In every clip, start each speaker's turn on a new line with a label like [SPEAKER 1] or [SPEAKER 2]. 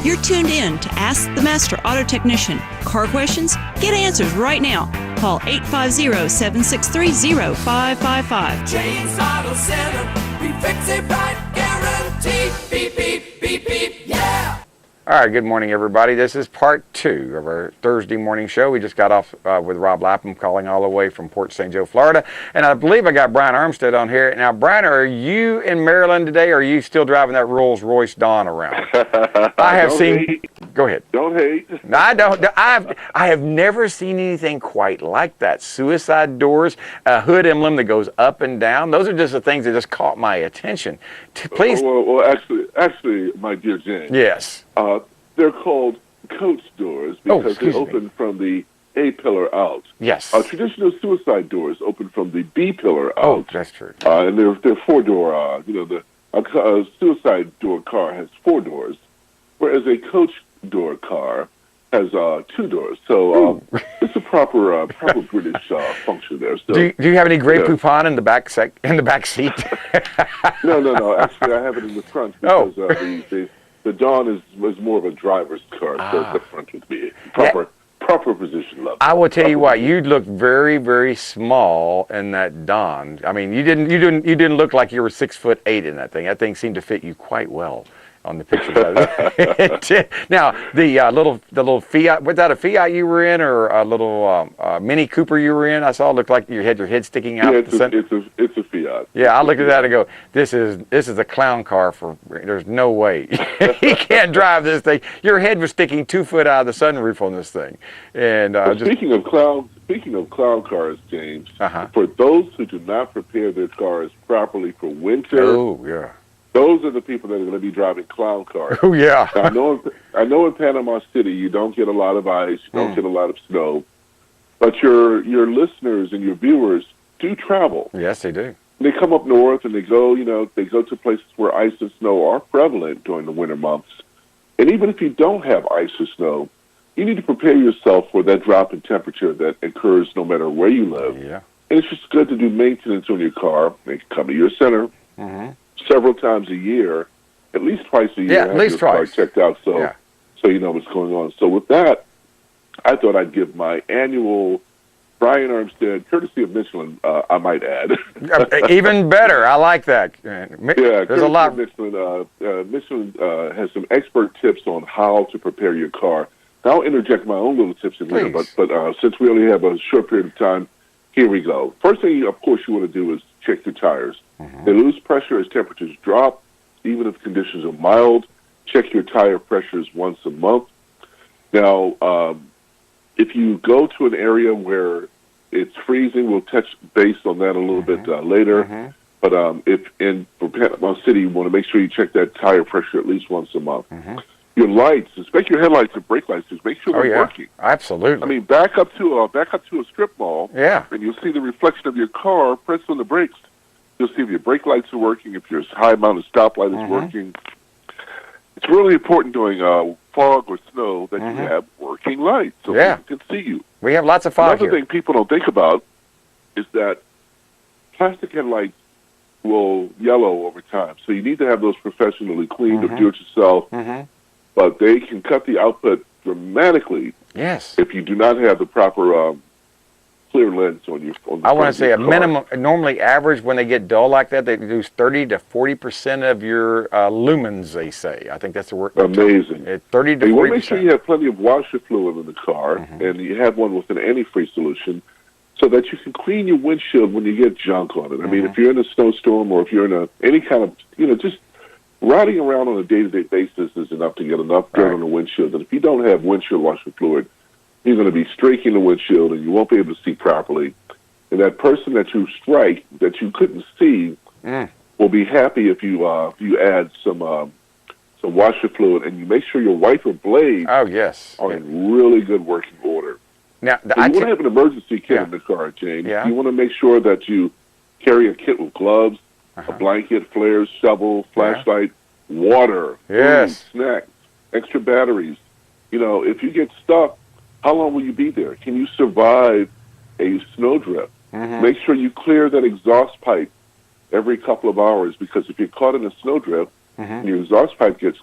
[SPEAKER 1] You're tuned in to Ask the Master Auto Technician. Car questions? Get answers right now. Call 850-763-0555.
[SPEAKER 2] James Auto Center, we fix it right, guaranteed. Beep, beep, beep, beep, yeah.
[SPEAKER 3] All right, good morning, everybody. This is part 2 of our Thursday morning show. We just got off with Rob Lapham calling all the way from Port St. Joe, Florida. And I believe I got Brian Armstead on here. Now, Brian, are you in Maryland today, or are you still driving that Rolls-Royce Dawn around? I have seen...
[SPEAKER 4] Hate.
[SPEAKER 3] Go ahead.
[SPEAKER 4] Don't hate.
[SPEAKER 3] No, I don't. I have never seen anything quite like that. Suicide doors, a hood emblem that goes up and down. Those are just the things that just caught my attention. Please.
[SPEAKER 4] Well, actually, my dear James.
[SPEAKER 3] Yes.
[SPEAKER 4] They're called coach doors because they open from the A pillar out.
[SPEAKER 3] Yes.
[SPEAKER 4] Traditional suicide doors open from the B pillar out.
[SPEAKER 3] Oh, that's true.
[SPEAKER 4] And they're 4-door. A suicide door car has 4 doors, whereas a coach door car has 2 doors. So it's a proper British function there. So,
[SPEAKER 3] do you have any Grey Poupon in the back seat?
[SPEAKER 4] No. Actually, I have it in the front because the Dawn is more of a driver's car, so it's the front with me. Proper position level.
[SPEAKER 3] I will tell you what, you look very, very small in that Dawn. I mean, you didn't look like you were 6'8" in that thing. That thing seemed to fit you quite well on the pictures. Now, the little Fiat, was that a Fiat you were in, or a little Mini Cooper you were in? I saw it looked like you had your head sticking out.
[SPEAKER 4] Yeah, it's a Fiat.
[SPEAKER 3] Yeah, I looked at that and go, this is a clown car. There's no way he can't drive this thing. Your head was sticking 2 foot out of the sunroof on this thing. And
[SPEAKER 4] speaking of clown cars, James, for those who do not prepare their cars properly for winter, those are the people that are going to be driving clown cars.
[SPEAKER 3] Oh, yeah.
[SPEAKER 4] Now, I know in Panama City you don't get a lot of ice, you don't get a lot of snow, but your listeners and your viewers do travel.
[SPEAKER 3] Yes, they do.
[SPEAKER 4] They come up north and they go to places where ice and snow are prevalent during the winter months. And even if you don't have ice or snow, you need to prepare yourself for that drop in temperature that occurs no matter where you live.
[SPEAKER 3] Yeah.
[SPEAKER 4] And it's just good to do maintenance on your car. They can come to your center. Several times a year, at least twice a year.
[SPEAKER 3] Yeah, at least twice.
[SPEAKER 4] Car checked out, so you know what's going on. So with that, I thought I'd give my annual Brian Armstead, courtesy of Michelin, I might add.
[SPEAKER 3] Even better. I like that. There's a lot.
[SPEAKER 4] Michelin, Michelin has some expert tips on how to prepare your car. Now, I'll interject my own little tips in here, but since we only have a short period of time, here we go. First thing, of course, you want to do is check your tires. They lose pressure as temperatures drop, even if conditions are mild. Check your tire pressures once a month. Now, if you go to an area where it's freezing, we'll touch base on that a little bit later. But for Panama City, you want to make sure you check that tire pressure at least once a month. Your lights, especially your headlights and brake lights, just make sure they're working.
[SPEAKER 3] Absolutely.
[SPEAKER 4] I mean, back up to a strip mall, and you'll see the reflection of your car. Press on the brakes. You'll see if your brake lights are working, if your high-mounted stoplight is working. It's really important during fog or snow that you have working lights so people can see you.
[SPEAKER 3] We have lots of fog
[SPEAKER 4] Another thing people don't think about is that plastic headlights will yellow over time. So you need to have those professionally cleaned or do it yourself. But they can cut the output dramatically if you do not have the proper clear lens on your phone.
[SPEAKER 3] I want to say a minimum, normally average when they get dull like that, they lose 30 to 40% of your lumens, they say. I think that's the word.
[SPEAKER 4] Amazing.
[SPEAKER 3] 30 to 40%.
[SPEAKER 4] You want to make sure you have plenty of washer fluid in the car, and you have one with an antifreeze solution so that you can clean your windshield when you get junk on it. I mean, if you're in a snowstorm or if you're in any kind of, just riding around on a day-to-day basis is enough to get enough dirt on the windshield. And if you don't have windshield washer fluid, you're going to be streaking the windshield, and you won't be able to see properly. And that person that you strike that you couldn't see will be happy if you add some washer fluid, and you make sure your wiper blades are in really good working order.
[SPEAKER 3] Now,
[SPEAKER 4] you want to have an emergency kit in the car, James. You want to make sure that you carry a kit with gloves, a blanket, flares, shovel, flashlight, water, food, snacks, extra batteries. If you get stuck, how long will you be there? Can you survive a snowdrift? Make sure you clear that exhaust pipe every couple of hours, because if you're caught in a snowdrift and your exhaust pipe gets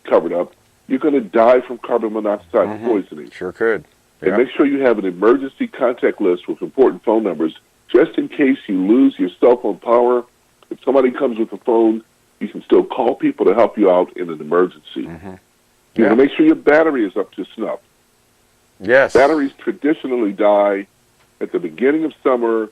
[SPEAKER 4] covered up, you're going to die from carbon monoxide poisoning.
[SPEAKER 3] Sure could.
[SPEAKER 4] And make sure you have an emergency contact list with important phone numbers, just in case you lose your cell phone power. If somebody comes with a phone, you can still call people to help you out in an emergency. You want to make sure your battery is up to snuff.
[SPEAKER 3] Yes.
[SPEAKER 4] Batteries traditionally die at the beginning of summer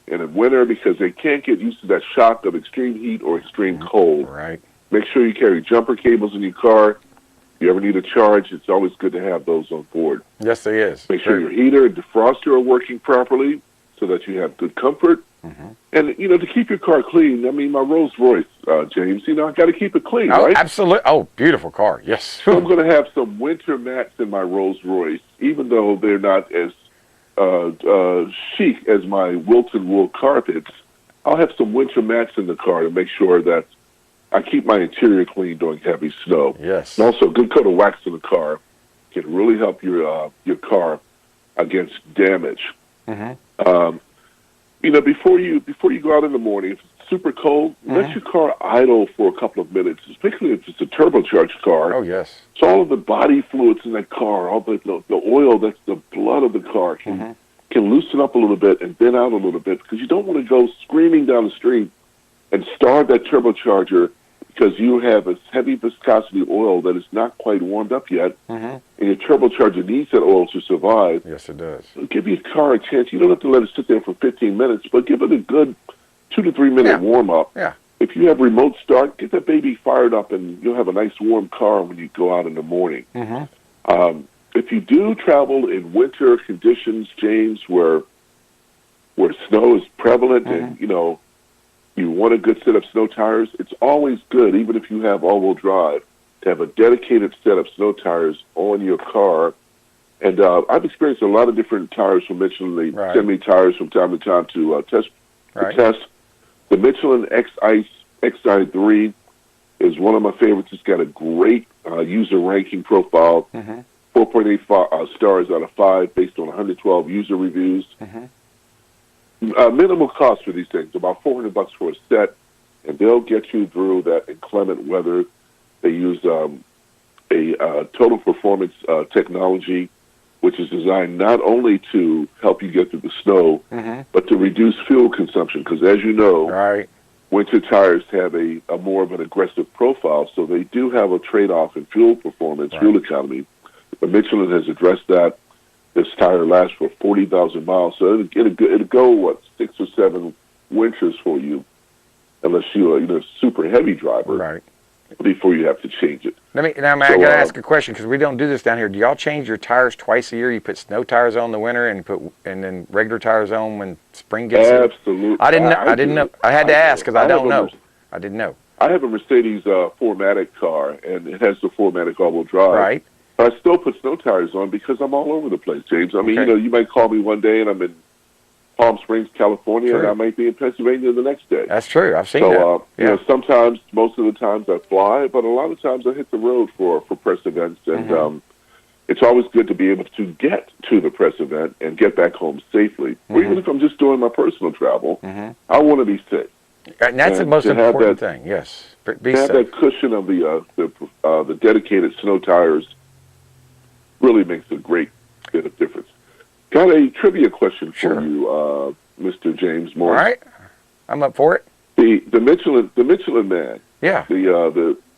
[SPEAKER 4] and in winter because they can't get used to that shock of extreme heat or extreme cold.
[SPEAKER 3] Right.
[SPEAKER 4] Make sure you carry jumper cables in your car. If you ever need a charge, it's always good to have those on board.
[SPEAKER 3] Yes, there is.
[SPEAKER 4] Make sure your heater and defroster are working properly so that you have good comfort. And, to keep your car clean, I mean, my Rolls Royce, James, I got to keep it clean, right?
[SPEAKER 3] Absolutely. Oh, beautiful car. Yes.
[SPEAKER 4] So I'm going to have some winter mats in my Rolls Royce, even though they're not as chic as my Wilton wool carpets. I'll have some winter mats in the car to make sure that I keep my interior clean during heavy snow.
[SPEAKER 3] Yes.
[SPEAKER 4] And also, a good coat of wax in the car can really help your car against damage. Before you go out in the morning, if it's super cold, let your car idle for a couple of minutes, especially if it's a turbocharged car.
[SPEAKER 3] Oh, yes.
[SPEAKER 4] So all of the body fluids in that car, all the oil, that's the blood of the car, can loosen up a little bit and thin out a little bit, because you don't want to go screaming down the street and starve that turbocharger because you have a heavy viscosity oil that is not quite warmed up yet, and your turbocharger needs that oil to survive.
[SPEAKER 3] Yes, it does.
[SPEAKER 4] So give your car a chance. You don't have to let it sit there for 15 minutes, but give it a good 2 to 3 minute warm-up.
[SPEAKER 3] Yeah.
[SPEAKER 4] If you have remote start, get that baby fired up, and you'll have a nice warm car when you go out in the morning. If you do travel in winter conditions, James, where snow is prevalent and, you want a good set of snow tires, it's always good, even if you have all-wheel drive, to have a dedicated set of snow tires on your car. And I've experienced a lot of different tires from Michelin. They send me tires from time to time to test. The Michelin X-Ice XI3 is one of my favorites. It's got a great user ranking profile, 4.8 stars out of 5 based on 112 user reviews. Minimal cost for these things, about $400 for a set, and they'll get you through that inclement weather. They use a total performance technology, which is designed not only to help you get through the snow, but to reduce fuel consumption. Because as you know, winter tires have a more of an aggressive profile, so they do have a trade-off in fuel performance, fuel economy. But Michelin has addressed that. This tire lasts for 40,000 miles, so it'll go 6 or 7 winters for you, unless you're a super heavy driver, before you have to change it.
[SPEAKER 3] I gotta ask a question, because we don't do this down here. Do y'all change your tires twice a year? You put snow tires on in the winter and then regular tires on when spring gets here?
[SPEAKER 4] Absolutely.
[SPEAKER 3] I didn't know. I had to ask because I don't know. I didn't know.
[SPEAKER 4] I have a Mercedes 4MATIC car, and it has the 4MATIC all-wheel drive. I still put snow tires on because I'm all over the place, James. I mean, you might call me one day and I'm in Palm Springs, California, and I might be in Pennsylvania the next day.
[SPEAKER 3] That's true. I've seen that.
[SPEAKER 4] Sometimes, most of the times I fly, but a lot of times I hit the road for press events, and it's always good to be able to get to the press event and get back home safely. Or even if I'm just doing my personal travel, I want to be safe.
[SPEAKER 3] And that's the most important thing, yes. Be safe.
[SPEAKER 4] That cushion of the dedicated snow tires really makes a great bit of difference. Got a trivia question for you, Mr. James Morris.
[SPEAKER 3] All right, I'm up for it.
[SPEAKER 4] The Michelin Man.
[SPEAKER 3] Yeah.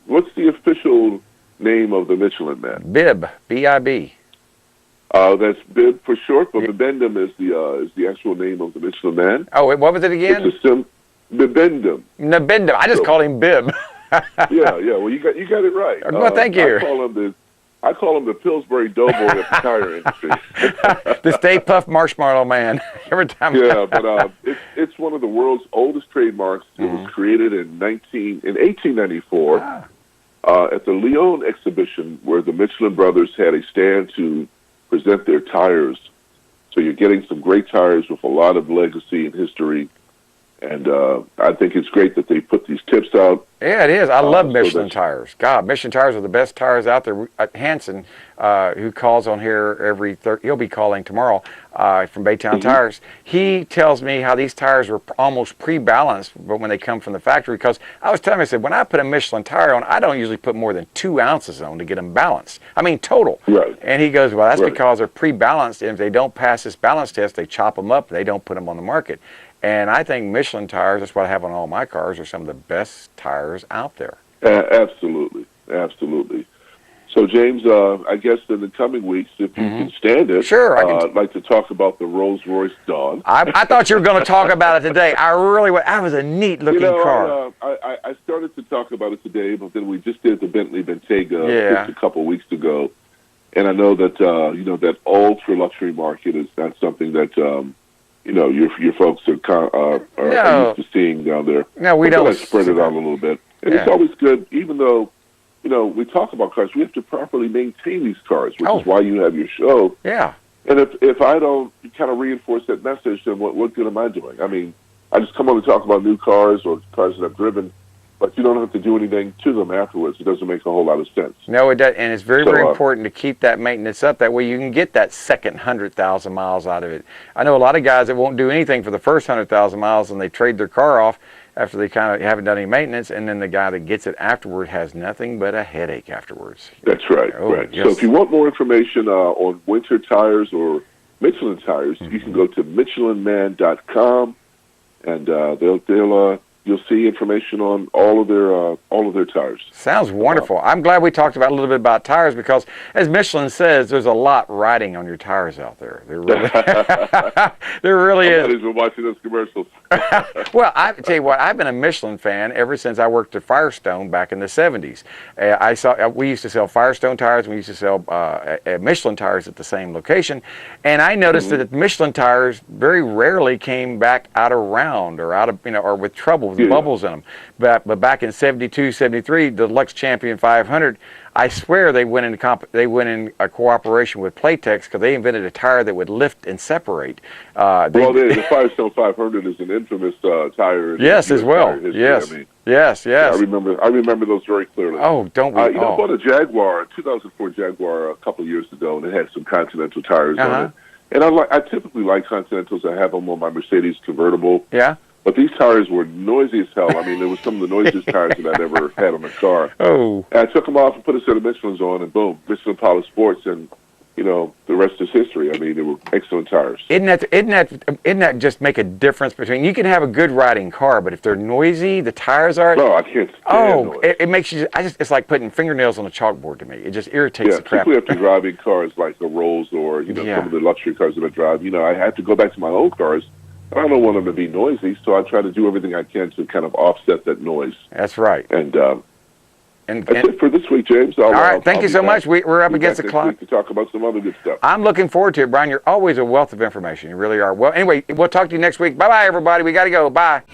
[SPEAKER 4] What's the official name of the Michelin Man?
[SPEAKER 3] Bib, B-I-B.
[SPEAKER 4] That's Bib for short, but Bibendum is the actual name of the Michelin Man.
[SPEAKER 3] Oh, what was it again?
[SPEAKER 4] It's Bibendum.
[SPEAKER 3] Bibendum. I just called him Bib.
[SPEAKER 4] yeah. Well, you got it right.
[SPEAKER 3] Well, thank you.
[SPEAKER 4] I call him the Pillsbury Doughboy of the tire industry.
[SPEAKER 3] The Stay Puft Marshmallow Man. Every time.
[SPEAKER 4] Yeah, but it's one of the world's oldest trademarks. It was created in 1894 at the Lyon exhibition, where the Michelin brothers had a stand to present their tires. So you're getting some great tires with a lot of legacy and history. And I think it's great that they put these tips out.
[SPEAKER 3] Yeah, it is. I love
[SPEAKER 4] so
[SPEAKER 3] Michelin tires. God, Michelin tires are the best tires out there. Hanson, who calls on here every he'll be calling tomorrow from Baytown Tires. He tells me how these tires were almost pre-balanced, but when they come from the factory, because I was telling him, I said, when I put a Michelin tire on, I don't usually put more than 2 ounces on to get them balanced. I mean, total.
[SPEAKER 4] Right.
[SPEAKER 3] And he goes, well, that's because they're pre-balanced, and if they don't pass this balance test, they chop them up, and they don't put them on the market. And I think Michelin tires, that's what I have on all my cars, are some of the best tires out there.
[SPEAKER 4] Absolutely. Absolutely. So, James, I guess in the coming weeks, if you can stand it,
[SPEAKER 3] sure,
[SPEAKER 4] I'd like to talk about the Rolls-Royce Dawn.
[SPEAKER 3] I thought you were going to talk about it today. I really was. That was a neat-looking car.
[SPEAKER 4] I started to talk about it today, but then we just did the Bentley Bentayga just a couple of weeks ago. And I know that, that ultra-luxury market is not something that... your folks are used to seeing down there.
[SPEAKER 3] No, we don't.
[SPEAKER 4] I spread it out a little bit. And it's always good, even though, we talk about cars, we have to properly maintain these cars, which is why you have your show.
[SPEAKER 3] Yeah.
[SPEAKER 4] And if I don't kind of reinforce that message, then what good am I doing? I mean, I just come on to talk about new cars or cars that I've driven, but you don't have to do anything to them afterwards. It doesn't make a whole lot of sense.
[SPEAKER 3] No, it does, and it's very important to keep that maintenance up. That way you can get that second 100,000 miles out of it. I know a lot of guys that won't do anything for the first 100,000 miles, and they trade their car off after they kind of haven't done any maintenance, and then the guy that gets it afterward has nothing but a headache afterwards.
[SPEAKER 4] That's right. Right. Yes. So if you want more information on winter tires or Michelin tires, you can go to michelinman.com, and you'll see information on all of their tires.
[SPEAKER 3] Sounds wonderful. I'm glad we talked about a little bit about tires because, as Michelin says, there's a lot riding on your tires out there. There really, there really is.
[SPEAKER 4] Somebody's been watching those commercials.
[SPEAKER 3] Well, I tell you what, I've been a Michelin fan ever since I worked at Firestone back in the 70s. We used to sell Firestone tires, and we used to sell Michelin tires at the same location, and I noticed that Michelin tires very rarely came back out of round or out of or with trouble with bubbles in them. But back in 72, 73, the Lux Champion 500, I swear they went in a cooperation with Playtex because they invented a tire that would lift and separate.
[SPEAKER 4] The Firestone 500 is an infamous tire.
[SPEAKER 3] Yes, as well. Yes. I mean, yes.
[SPEAKER 4] I remember those very clearly.
[SPEAKER 3] Oh, don't we?
[SPEAKER 4] I bought a Jaguar, a 2004 Jaguar, a couple of years ago, and it had some Continental tires on it. And I typically like Continentals. I have them on my Mercedes convertible.
[SPEAKER 3] Yeah.
[SPEAKER 4] But these tires were noisy as hell. I mean, it was some of the noisiest tires that I'd ever had on a car.
[SPEAKER 3] Oh.
[SPEAKER 4] And I took them off and put a set of Michelins on, and boom, Michelin Polished Sports, and the rest is history. I mean, they were excellent tires.
[SPEAKER 3] Isn't that just make a difference between? You can have a good riding car, but if they're noisy, the tires are.
[SPEAKER 4] No, I can't stand noise.
[SPEAKER 3] It makes you. It's like putting fingernails on a chalkboard to me. It just irritates the crap.
[SPEAKER 4] Particularly after driving cars like the Rolls or some of the luxury cars that I drive. I have to go back to my own cars. I don't want them to be noisy, so I try to do everything I can to kind of offset that noise.
[SPEAKER 3] That's right.
[SPEAKER 4] And that's it for this week, James.
[SPEAKER 3] All right, thank you so much. We're up against the clock
[SPEAKER 4] to talk about some other good stuff.
[SPEAKER 3] I'm looking forward to it, Brian. You're always a wealth of information. You really are. Well, anyway, we'll talk to you next week. Bye-bye, everybody. We got to go. Bye.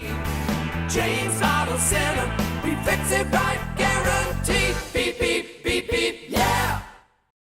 [SPEAKER 2] James Auto Center, we fix it right.